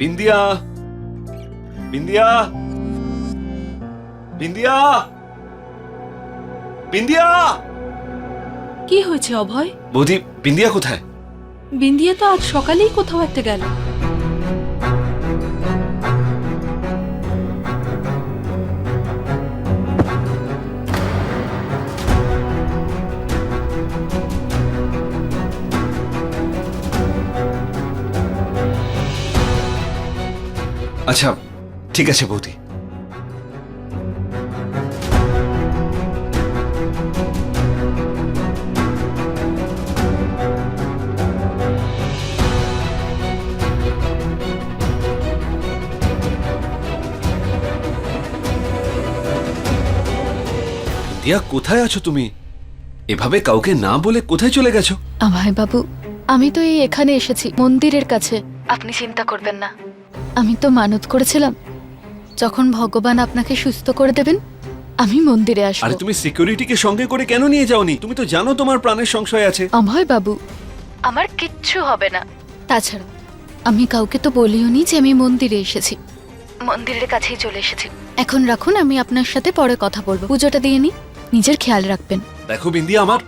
বিন্দিয়া, বিন্দিয়া, বিন্দিয়া, বিন্দিয়া। কি হয়েছে অভয়? বৌদি, বিন্দিয়া কোথায়? বিন্দিয়া তো আজ সকালেই কোথাও একটা গেল। আচ্ছা ঠিক আছে বৌদি। বিন্দিয়া, কোথায় আছো তুমি? এভাবে কাউকে না বলে কোথায় চলে গেছো? অভয় বাবু, আমি তো এই এখানে এসেছি মন্দিরের কাছে। আপনি চিন্তা করবেন না, আমি তো মানত করেছিলাম যখন ভগবান আপনাকে সুস্থ করে দেবেন আমি মন্দিরে আরে আসবো। তুমি সিকিউরিটিকে সঙ্গে করে কেন নিয়ে যাওনি? তুমি তো জানো তোমার প্রাণের সংশয় আছে। অভয় বাবু, আমার কিচ্ছু হবে না। তাছাড়া আমি কাউকে তো বলিও নি যে আমি মন্দিরে এসেছি, মন্দিরের কাছেই চলে এসেছি। এখন রাখুন, আমি আপনার সাথে পরে কথা বলবো। পুজোটা দিয়ে নি, নিজের খেয়াল রাখবেন। দেখো বিন্দিয়া, আমার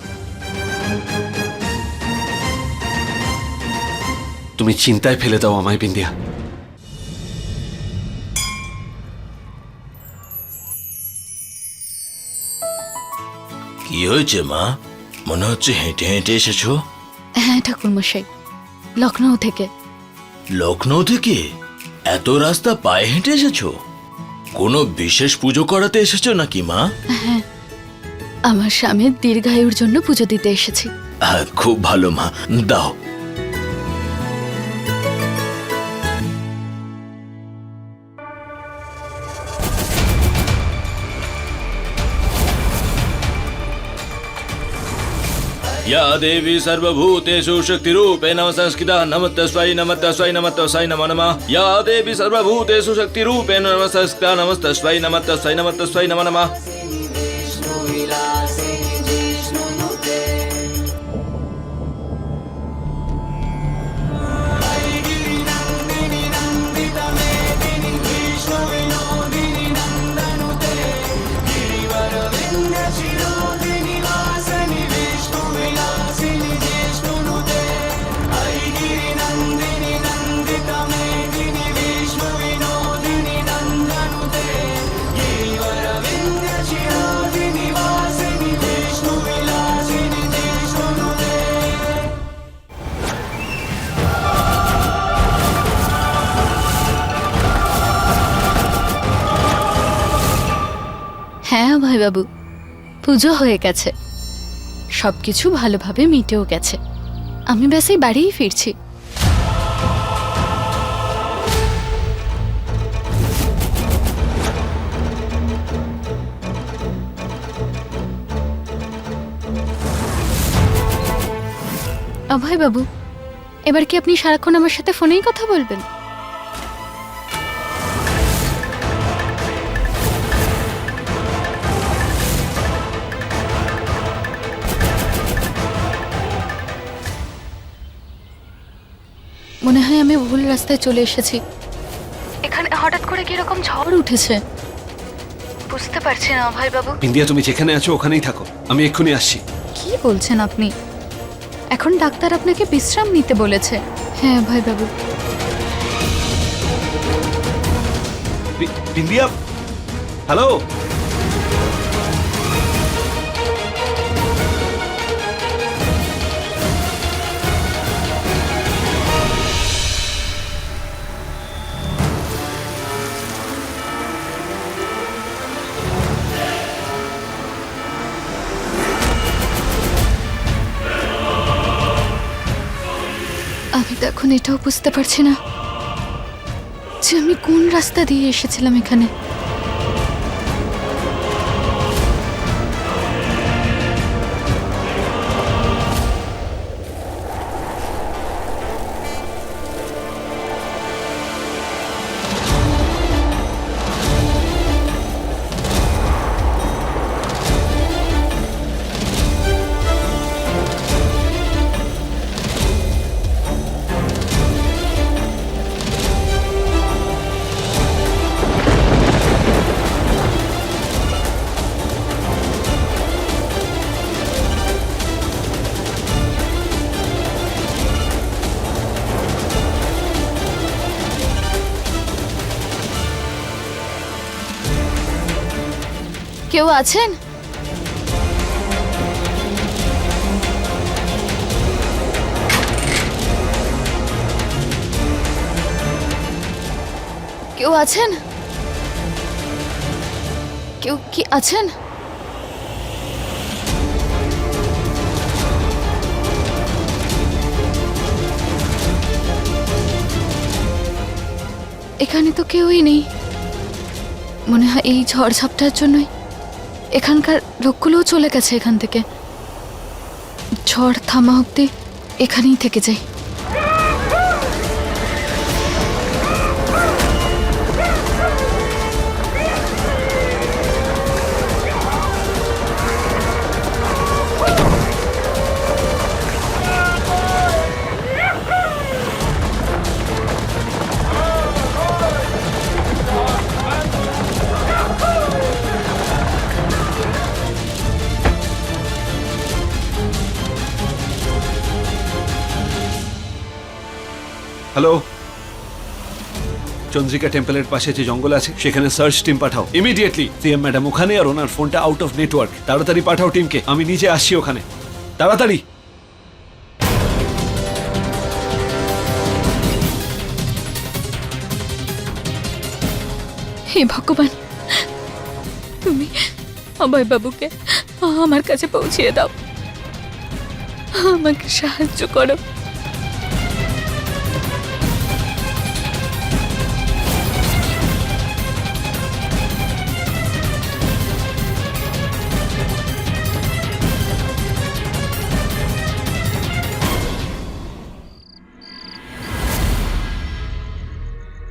তুমি চিন্তায় ফেলে দাও আমায় বিন্দিয়া। কি হয়েছে মা? মনে হচ্ছে হেঁটে হেঁটে এসেছো। হ্যাঁ ঠাকুরমশাই, লখনৌ থেকে। লখনৌ থেকে এত রাস্তা পায়ে হেঁটে এসেছো? কোনো বিশেষ পুজো করাতে এসেছো নাকি মা? হ্যাঁ, আমার স্বামীর দীর্ঘায়ুর জন্য পুজো দিতে এসেছি। খুব ভালো মা, দাও। या देवी सर्वभूतेषु शक्तिरूपेण संस्कृता नमस्तस्यै नमस्तस्यै नमस्तस्यै नमो नमः। या देवी सर्वभूतेषु शक्तिरूपेण संस्कृता नमस्तस्यै नमस्तस्यै नमस्तस्यै नमो नमः। হ্যাঁ অভয় বাবু, পুজো হয়ে গেছে, সবকিছু ভালোভাবে মিটেও গেছে। আমি ব্যাস এই বাড়িই ফিরছি। অভয় বাবু, এবার কি আপনি সারাক্ষণ আমার সাথে ফোনেই কথা বলবেন? মনে হয় আমি ভুল রাস্তায় চলে এসেছি। এখানে হঠাৎ করে কিরকম ঝড় উঠেছে বুঝতে পারছি না অভয় বাবু। বিন্দিয়া, তুমি যেখানে আছো ওখানেই থাকো, আমি এক্ষুনি আসছি। কি বলছেন আপনি? এখন ডাক্তার আপনাকে বিশ্রাম নিতে বলেছে। হ্যাঁ অভয় বাবু। বিন্দিয়া, হ্যালো। আমি তো এখন এটাও বুঝতে পারছি না যে আমি কোন রাস্তা দিয়ে এসেছিলাম এখানে। কেউ আছেন? কেউ আছেন? কেউ কি আছেন? এখানে তো কেউই নেই। মনে হয় এই ঝড়ঝাপটার জন্যই এখানকার লোকগুলোও চলে গেছে এখান থেকে। ঝড় থামা অব্দি এখানেই থেকে যাই। হ্যালো, চন্দ্রিকা টেম্পলের পাশে যে জঙ্গল আছে সেখানে সার্চ টিম পাঠাও ইমিডিয়েটলি। সিএম ম্যাডাম ওখানে, আর ওনার ফোনটা আউট অফ নেটওয়ার্ক। তাড়াতাড়ি পাঠাও টিমকে, আমি নিজে আসছি ওখানে, তাড়াতাড়ি। হে ভগবান, তুমি অভয় বাবুকে আমার কাছে পৌঁছিয়ে দাও, আমাকে সাহায্য করো।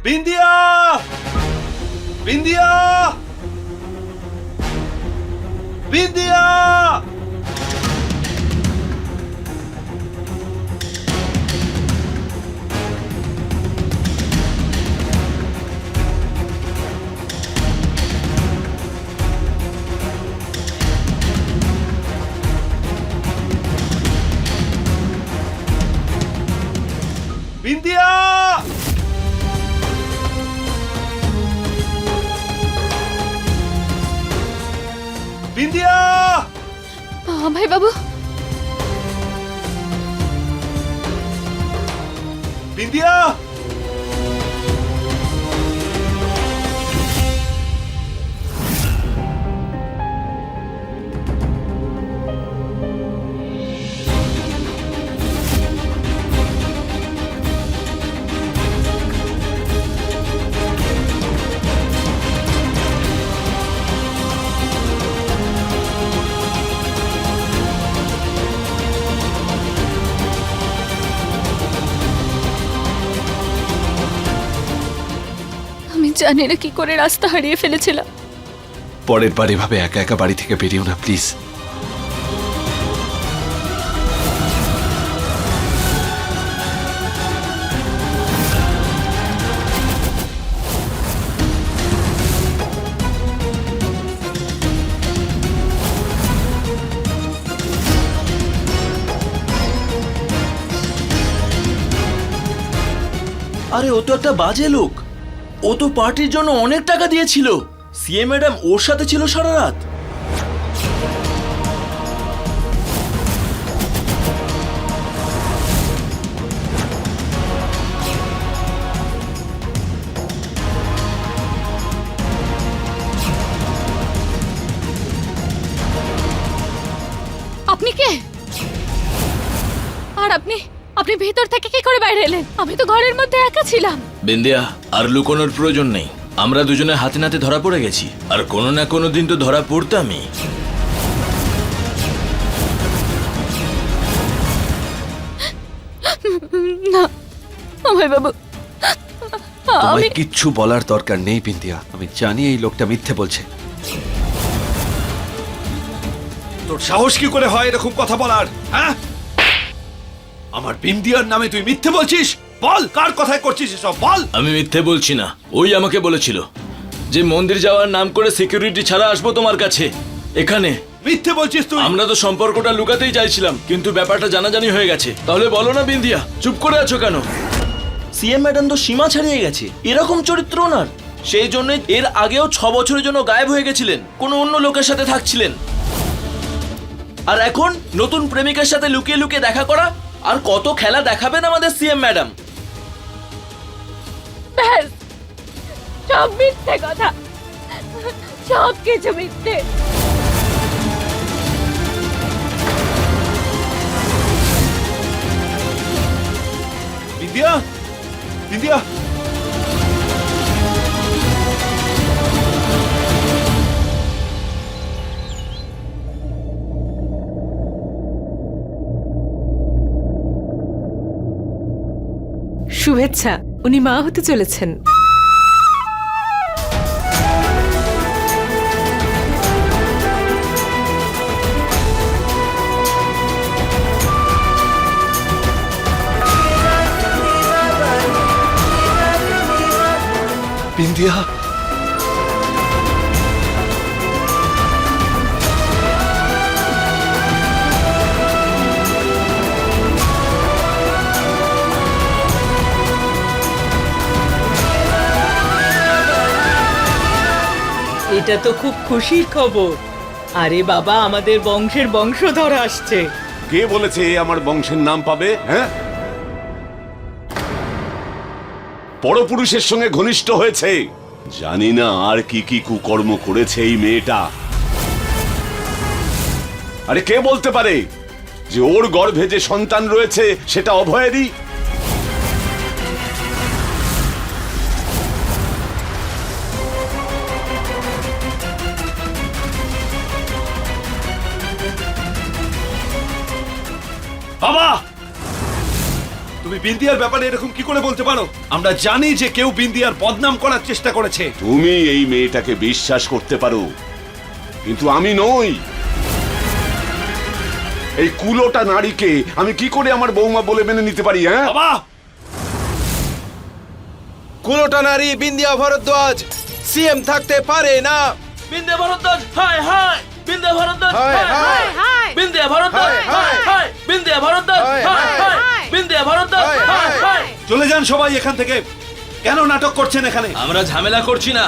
বিন্দিয়া, বিন্দিয়া, বিন্দিয়া। বিন্দিয়া, বিন্দিয়া। অভয় বাবু, বিন্দিয়া, জানি না কি করে রাস্তা হারিয়ে ফেলেছিলাম। পরের বার এভাবে একা একা বাড়ি থেকে বেরিও না প্লিজ। আরে ও তো একটা বাজে লোক, ও তো পার্টির জন্য অনেক টাকা দিয়েছিল। সিএম ম্যাডাম ওর সাথে ছিল সারা রাত। আপনি কে? আর আপনি আপনি ভেতর থেকে কি করে বাইরে এলেন? আমি তো ঘরের মধ্যে একা ছিলাম। বিন্দিয়া, আর লুকোনোর প্রয়োজন নেই। আমরা দুজনে হাতে নাতে ধরা পড়ে গেছি, আর কোনো না কোনো দিন তো ধরা পড়তামই। না অভয় বাবু, তোমায় কিচ্ছু বলার দরকার নেই বিন্দিয়া। আমি জানি এই লোকটা মিথ্যে বলছে। তোর সাহস কি করে হয় এরকম কথা বলার? হ্যাঁ, আমার বিন্দিয়ার নামে তুই মিথ্যে বলছিস? বল, কার কথায় করছিস এসব বল। আমি মিথ্যে বলছি না, ওই আমাকে বলেছিল যে মন্দির যাওয়ার নাম করে সিকিউরিটি ছাড়া আসবো তোমার কাছে। এখানে মিথ্যে বলছিস তুই। আমরা তো সম্পর্কটা লুকাতেই চাইছিলাম, কিন্তু ব্যাপারটা জানাজানি হয়ে গেছে। তাহলে বলো না বিন্দিয়া, চুপ করে আছো কেন? সিএম ম্যাডাম তো সীমা ছাড়িয়ে গেছে, এরকম চরিত্র ওনার। সেই জন্য এর আগেও 6 বছরের জন্য গায়েব হয়ে গেছিলেন, কোনো অন্য লোকের সাথে থাকছিলেন। আর এখন নতুন প্রেমিকের সাথে লুকিয়ে লুকিয়ে দেখা করা, আর কত খেলা দেখাবেন আমাদের সিএম ম্যাডাম? ব্যাস, সব মিথ্যে কথা, সব কিছু মিথ্যে। বিন্দিয়া, বিন্দিয়া, শুভেচ্ছা, উনি মা হতে চলেছেন। বিন্দিয়া, এটা তো খুব খুশির খবর। আরে বাবা, আমাদের বংশের বংশধর আসছে। কে বলেছে এ আমার বংশের নাম পাবে? হ্যাঁ, পরপুরুষের সঙ্গে ঘনিষ্ঠ হয়েছে। জানি না আর কি কি কুকর্ম করেছে এই মেয়েটা। আরে কে বলতে পারে যে ওর গর্ভে যে সন্তান রয়েছে সেটা অভয়েরই? বাবা, তুমি বিন্দিয়ার ব্যাপারে এরকম কি করে বলতে পারো? আমরা জানি যে কেউ বিন্দিয়ার বদনাম করার চেষ্টা করেছে। তুমি এই মেয়েটাকে বিশ্বাস করতে পারো, কিন্তু আমি নই। এই কুলোটা নারীকে আমি কি করে আমার বৌমা বলে মেনে নিতে পারি? হ্যাঁ বাবা, কুলোটা নারী বিন্দিয়া ভরদ্বাজ সিএম থাকতে পারে না। Bindiya Bharadwaj, hi hi! Bindiya Bharadwaj, hi, hi hi! Hi! Bindiya Bharadwaj, hi, hi hi! Hi! Bindiya Bharadwaj, hi, hi hi! Hi! Bindiya Bharadwaj, hi, hi hi! Hi! চলে যান সবাই এখান থেকে। কেন নাটক করছেন এখানে? আমরা ঝামেলা করছি না,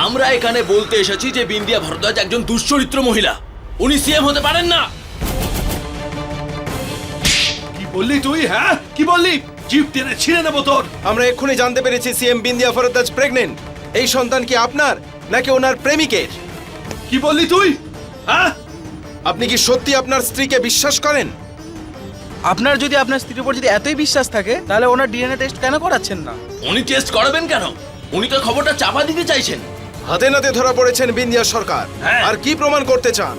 আমরা এখানে বলতে এসেছি যে বিন্দিয়া ভরদ্বাজ একজন দুশ্চরিত্র মহিলা, উনি সিএম হতে পারেন না। কি বললি তুই? হ্যাঁ, কি বললি? জিভ টেনে ছিঁড়ে নেবো তোর। আমরা এক্ষুনি জানতে পেরেছি সিএম বিন্দিয়া ভরদ্বাজ প্রেগনেন্ট। এই সন্তান কি আপনার নাকি ওনার প্রেমিকের? কি বললি তুই? হ্যাঁ, আপনি কি সত্যি আপনার স্ত্রীকে বিশ্বাস করেন? আপনার যদি আপনার স্ত্রীর উপর যদি এতই বিশ্বাস থাকে তাহলে ওনার ডিএনএ টেস্ট কেন করাচ্ছেন না? উনি টেস্ট করাবেন কেন? উনি তো খবরটা চাপা দিতে চাইছেন। হাতে নাতে ধরা পড়েছেন বিন্দিয়া সরকার। হ্যাঁ। আর কি প্রমাণ করতে চান?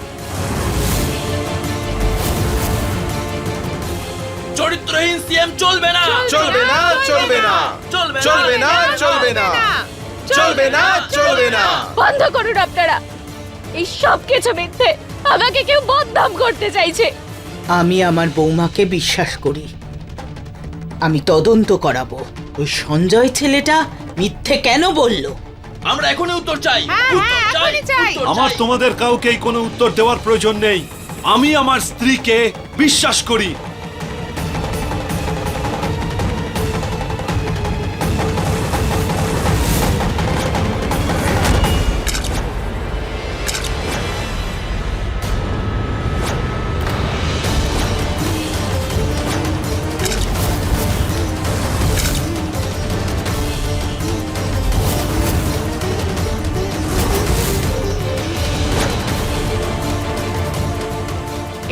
চরিত্রহীন সিএম চলবে না, চলবে না, চলবে না, চলবে না, চলবে না, চলবে না, চলবে না, চলবে না। বন্ধ করুন আপনারা, এই সব কিছু মিথ্যে। আমাকে কেউ বদনাম করতে চাইছে। আমি আমার বৌমাকে বিশ্বাস করি। আমি তদন্ত করাবো ওই সঞ্জয় ছেলেটা মিথ্যে কেন বলল। আমরা এখনই উত্তর চাই, উত্তর চাই, উত্তর আমার চাই। তোমাদের কাউকেই কোনো উত্তর দেওয়ার প্রয়োজন নেই। আমি আমার স্ত্রীকে বিশ্বাস করি।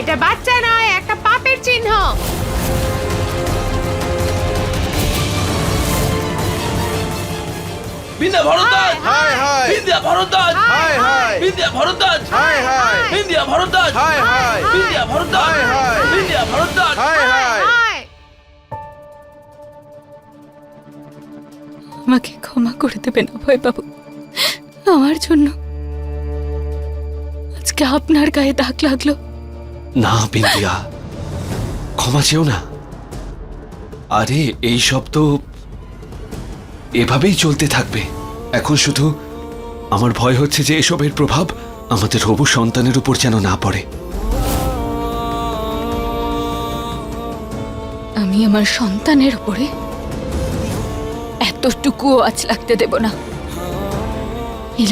এটা বাচ্চা নয়, একটা পাপের চিহ্ন। Bindiya Bharadwaj, hi, hi! Bindiya Bharadwaj, hi, hi! Bindiya Bharadwaj, hi, hi! Bindiya Bharadwaj, hi, hi! Bindiya Bharadwaj, hi, hi! Bindiya Bharadwaj. Hi, hi! আমাকে ক্ষমা করে দেবেন অভয়বাবু। আমার জন্য আজকে আপনার গায়ে দাগ লাগলো। না বিন্দিয়া, ক্ষমা চেও না। আরে এই সব তো এভাবেই চলতে থাকবে। এখন শুধু আমার ভয় হচ্ছে যে এসবের প্রভাব আমাদের হবু সন্তানের উপর যেন না পড়ে। আমি আমার সন্তানের উপরে এতটুকুও আঁচ লাগতে দেব না। এই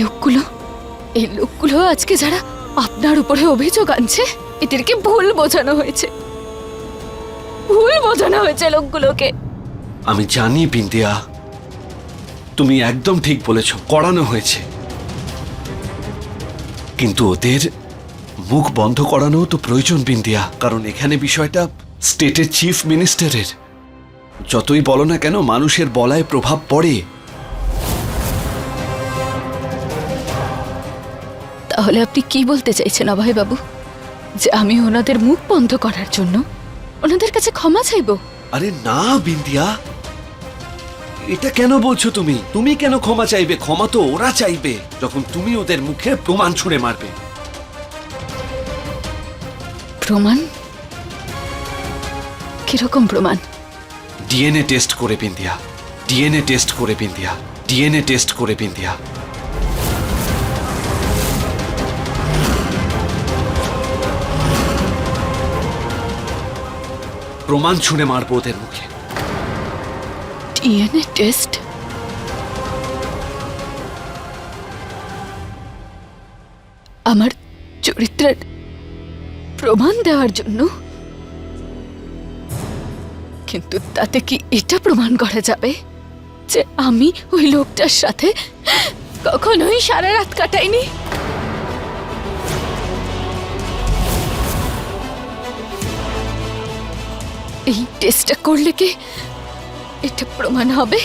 লোকগুলো আজকে যারা আপনার উপরে অভিযোগ আনছে এদেরকে ভুল বোঝানো হয়েছে লোকগুলোকে। আমি জানি বিন্দিয়া, তুমি একদম ঠিক বলেছ, করানো হয়েছে, কিন্তু ওদের মুখ বন্ধ করানো তো প্রয়োজন বিন্দিয়া, কারণ এখানে বিষয়টা স্টেটের চিফ মিনিস্টারের। যতই বলো না কেন, মানুষের বলায় প্রভাব পড়ে। তাহলে আপনি কি বলতে চাইছেন অভয় বাবু, যে আমি ওনাদের মুখ বন্ধ করার জন্য ওনাদের কাছে ক্ষমা চাইবো? আরে না বিন্দিয়া, এটা কেন বলছো তুমি? তুমি কেন ক্ষমা চাইবে? ক্ষমা তো ওরা চাইবে যখন তুমি ওদের মুখে প্রমাণ ছুঁড়ে মারবে। প্রমাণ? কিরকম প্রমাণ? ডিএনএ টেস্ট করে বিন্দিয়া, ডিএনএ টেস্ট করে বিন্দিয়া, ডিএনএ টেস্ট করে বিন্দিয়া। প্রমাণ ছুঁড়ে মারবো ওদের মুখে। DNA test? আমার চরিত্রের প্রমাণ দেওয়ার জন্য? কিন্তু তাতে কি এটা প্রমাণ করা যাবে যে আমি ওই লোকটার সাথে কখনোই সারা রাত কাটাইনি? এই টেস্টটা করলে কি এটা প্রমাণ হবে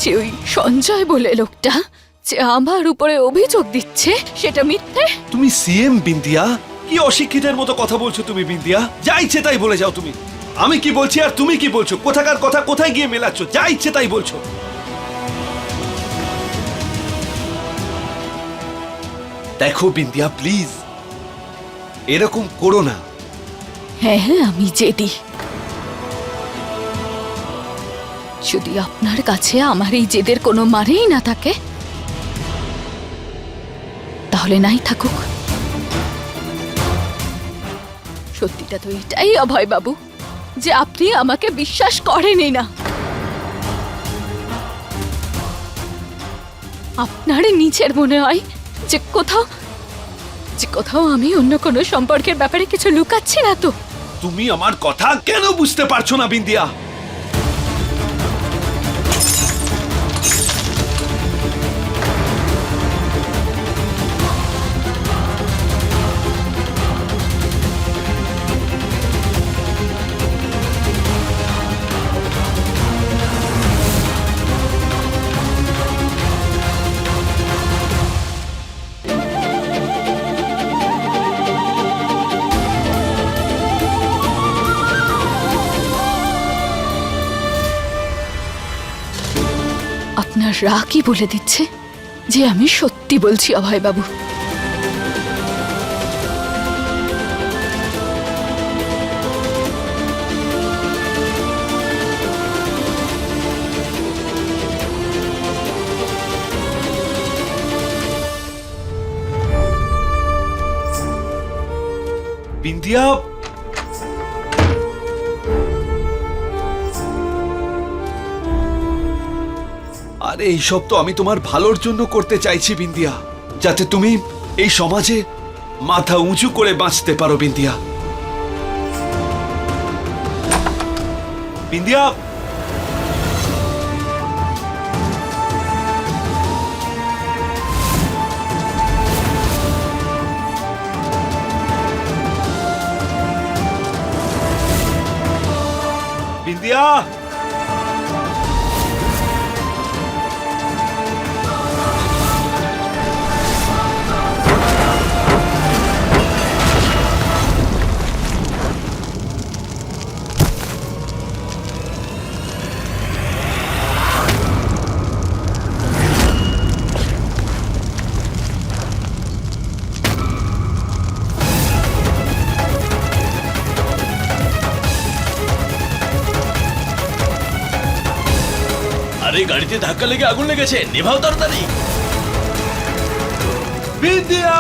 যে ওই সঞ্জয় বলে লোকটা যে আমার উপরে অভিযোগ দিচ্ছে সেটা মিথ্যে? তুমি সিএম বিন্দিয়া, কি অশিক্ষিতের মতো কথা বলছো তুমি বিন্দিয়া? যা ইচ্ছে তাই বলে যাও তুমি। আমি কি বলছি আর তুমি কি বলছো? কোথাকার কথা কোথায় গিয়ে মেলাচ্ছ? যা ইচ্ছে তাই বলছো। দেখো বিন্দিয়া, প্লিজ এরকম করো না। হ্যাঁ, আমি জেদি। যদি আপনার কাছে আমার এই জেদের কোনো মানেই না থাকে তাহলে নাই থাকুক। সত্যিটা তো এটাই অভয় বাবু, যে আপনি আমাকে বিশ্বাস করেনই না। আপনার নিজের মনে হয় যে কোথাও আমি অন্য কোনো সম্পর্কের ব্যাপারে কিছু লুকাচ্ছি না তো? তুমি আমার কথা কেন বুঝতে পারছো না বিন্দিয়া? আপনার রাগই বলে দিচ্ছে যে আমি সত্যি বলছি অভয় বাবু। বিন্দিয়া, আরে এইসব তো আমি তোমার ভালোর জন্য করতে চাইছি বিন্দিয়া, যাতে তুমি এই সমাজে মাথা উঁচু করে বাঁচতে পারো বিন্দিয়া। বিন্দিয়া, বিন্দিয়া, আরে গাড়িতে ধাক্কা লেগে আগুন লেগেছে, নেভাও তাড়াতাড়ি। বিন্দিয়া।